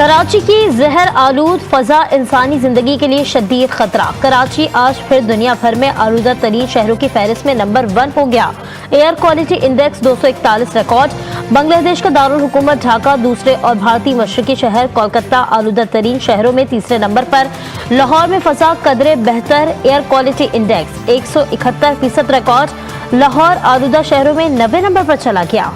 کراچی کی زہر آلود فضا انسانی زندگی کے لیے شدید خطرہ۔ کراچی آج پھر دنیا بھر میں آلودہ ترین شہروں کی فہرست میں نمبر 1 ہو گیا۔ Air quality index 241 record. Bangladesh کا دارالحکومت ڈھاکہ دوسرے اور بھارتی مشرقی شہر کولکتہ آلودہ ترین شہروں میں تیسرے نمبر پر۔ لاہور میں فضا قدرے بہتر، year quality index 171% record. Lahore آلودہ شہروں میں 90 نمبر پر چلا گیا۔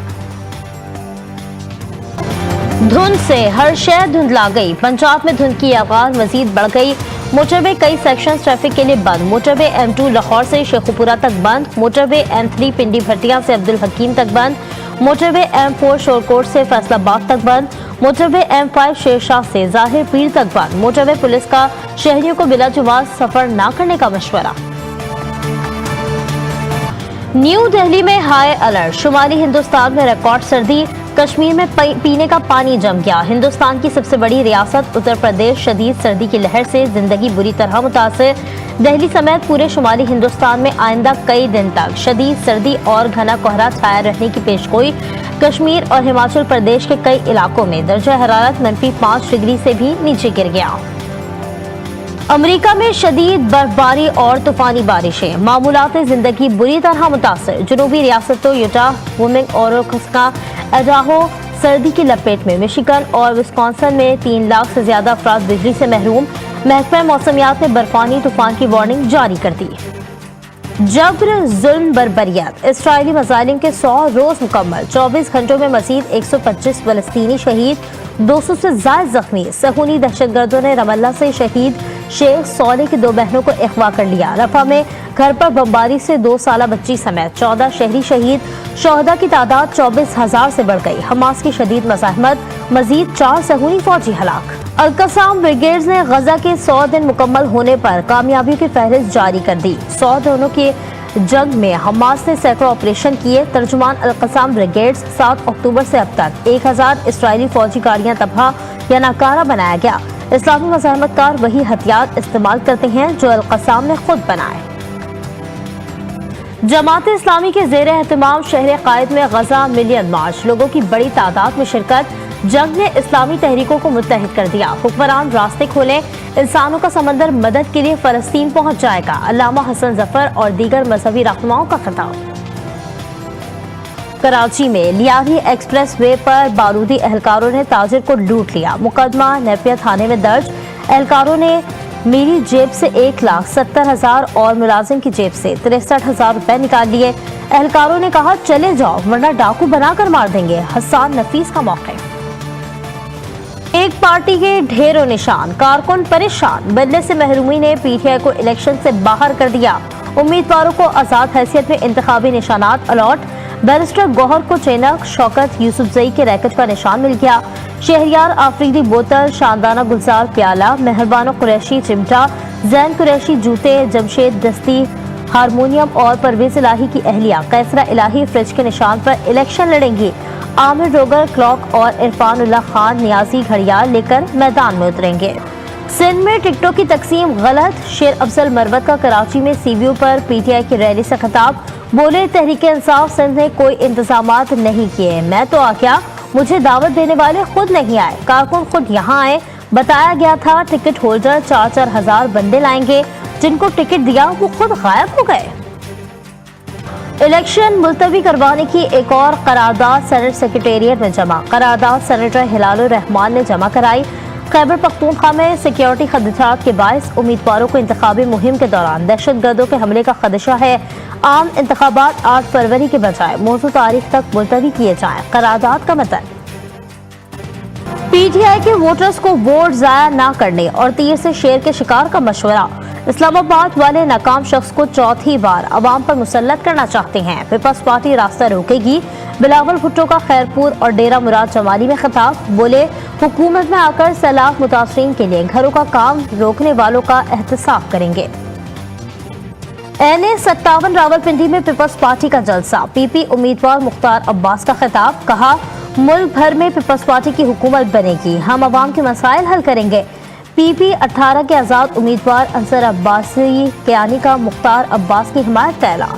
دھند سے ہر شے دھندلا گئی۔ پنجاب میں دھند کی آغاز مزید بڑھ گئی۔ موٹر وے کئی سیکشنز ٹریفک کے لیے بند۔ موٹر وے M2 لاہور سے شیخوپورہ تک بند۔ موٹر وے M3 پنڈی بھٹیا سے عبدالحکیم تک بند۔ موٹر وے M4 شورکوٹ سے فیصل آباد تک بند۔ موٹر وے M5 شیرشاہ سے ظاہر پیر تک بند۔ موٹر وے پولیس کا شہریوں کو بلا جواز سفر نہ کرنے کا مشورہ۔ نیو دہلی میں ہائی الرٹ۔ شمالی ہندوستان میں ریکارڈ سردی۔ کشمیر میں پینے کا پانی جم گیا۔ ہندوستان کی سب سے بڑی ریاست اتر پردیش شدید سردی کی لہر سے زندگی بری طرح متاثر۔ دہلی سمیت پورے شمالی ہندوستان میں آئندہ کئی دن تک شدید سردی اور گھنا کہرا چھایا رہنے کی پیشگوئی۔ کشمیر اور ہماچل پردیش کے کئی علاقوں میں درجہ حرارت -5 ڈگری سے بھی نیچے گر گیا۔ امریکہ میں شدید برفباری اور طوفانی بارشیں۔ معمولات زندگی بری طرح متاثر۔ جنوبی ریاستوں یوٹا، وومنگ اور ایڈاہو سردی کی لپیٹ میں۔ مشیگن اور وسکانسن میں 3 لاکھ سے زیادہ افراد بجلی سے محروم۔ محکمہ موسمیات نے برفانی طوفان کی وارننگ جاری کر دی۔ جبر، ظلم، بربریت۔ اسرائیلی مظالم کے 100 روز مکمل۔ 24 گھنٹوں میں مزید 125 فلسطینی شہید، 200 سے زائد زخمی۔ صہیونی دہشت گردوں نے رام اللہ سے شہید شیخ صالح کی 2 بہنوں کو اغوا کر لیا۔ رفح میں گھر پر بمباری سے 2 سالہ بچی سمیت 14 شہری شہید۔ شہداء کی تعداد 24,000 سے بڑھ گئی۔ حماس کی شدید مزاحمت، مزید 4 صہیونی فوجی ہلاک۔ القصام بریگیڈز نے غزہ کے 100 دن مکمل ہونے پر کامیابیوں کی فہرست جاری کر دی۔ 100 دنوں کی جنگ میں حماس نے سینکڑوں آپریشن کیے۔ ترجمان القصام بریگیڈز 7 اکتوبر سے اب تک 1000 اسرائیلی فوجی گاڑیاں تباہ یا ناکارہ بنایا گیا۔ اسلامی مزاحمت کار وہی ہتھیار استعمال کرتے ہیں جو القصام نے خود بنائے۔ جماعت اسلامی کے زیر اہتمام شہر قائد میں غزہ ملین مارچ۔ لوگوں کی بڑی تعداد میں شرکت۔ جنگ نے اسلامی تحریکوں کو متحد کر دیا۔ حکمران راستے کھولیں، انسانوں کا سمندر مدد کے لیے فلسطین پہنچ جائے گا۔ علامہ حسن ظفر اور دیگر مذہبی رہنماؤں کا خطاب۔ کراچی میں لیاری ایکسپریس وے پر بارودی اہلکاروں نے تاجر کو لوٹ لیا۔ مقدمہ نیپیا تھانے میں درج۔ اہلکاروں نے میری جیب سے 1,70,000 اور ملازم کی جیب سے 63,000 روپے نکال لیے۔ اہلکاروں نے کہا چلے جاؤ ورنہ ڈاکو بنا کر مار دیں گے۔ حسان نفیس کا موقف۔ ایک پارٹی کے ڈھیروں نشان، کارکن پریشان۔ بدلے سے محرومی نے PTI کو الیکشن سے باہر کر دیا۔ امیدواروں کو آزاد حیثیت میں انتخابی نشانات الاٹ۔ بیرسٹر گوہر کو چینک، شوکت یوسفزئی کے ریکٹ کا نشان مل گیا۔ شہریار آفریدی بوتل، شاندانہ گلزار پیالہ، مہربانو قریشی چمٹا، زین قریشی جوتے، جمشید دستی ہارمونیم اور پرویز الہی کی اہلیہ قیصرہ الہی فریج کے نشان پر الیکشن لڑیں گی۔ عامر ڈوگر کلاک اور عرفان اللہ خان نیازی گھڑیال لے کر میدان میں اتریں گے۔ سندھ میں ٹکٹوں کی تقسیم غلط۔ شیر افضل مروت کا کراچی میں CBO پر PTI کی ریلی سے خطاب۔ بولے تحریک انصاف سندھ نے کوئی انتظامات نہیں کیے، میں تو آ گیا، مجھے دعوت دینے والے خود نہیں آئے، کارکن خود یہاں آئے۔ بتایا گیا تھا ٹکٹ ہولڈر 4-4 ہزار بندے لائیں گے، جن کو ٹکٹ دیا وہ خود غائب ہو گئے۔ الیکشن ملتوی کروانے کی ایک اور قرارداد سینٹ سیکریٹریٹ میں جمع۔ قرارداد سینیٹر ہلال الرحمان نے جمع کرائی۔ خیبر پختونخوا میں سیکیورٹی خدشات کے باعث امیدواروں کو انتخابی مہم کے دوران دہشت گردوں کے حملے کا خدشہ ہے۔ عام انتخابات 8 فروری کے بجائے موزوں تاریخ تک ملتوی کیے جائیں۔ قرارداد کا متن۔ PTI کے ووٹرز کو ووٹ ضائع نہ کرنے اور تیر سے شیر کے شکار کا مشورہ۔ اسلام آباد والے ناکام شخص کو چوتھی بار عوام پر مسلط کرنا چاہتے ہیں۔ پیپلز پارٹی راستہ روکے گی۔ بلاول بھٹو کا خیرپور اور ڈیرہ مراد جمالی میں خطاب۔ بولے حکومت میں آ کر سیلاب متاثرین کے لیے گھروں کا کام روکنے والوں کا احتساب کریں گے۔ NA57 راولپنڈی میں پیپلز پارٹی کا جلسہ۔ PP امیدوار مختار عباس کا خطاب۔ کہا ملک بھر میں پیپلز پارٹی کی حکومت بنے گی، ہم عوام کے مسائل حل کریں گے۔ PP 18 کے آزاد امیدوار انصر عباسی کیانی کا مختار عباس کی حمایت کا اعلان۔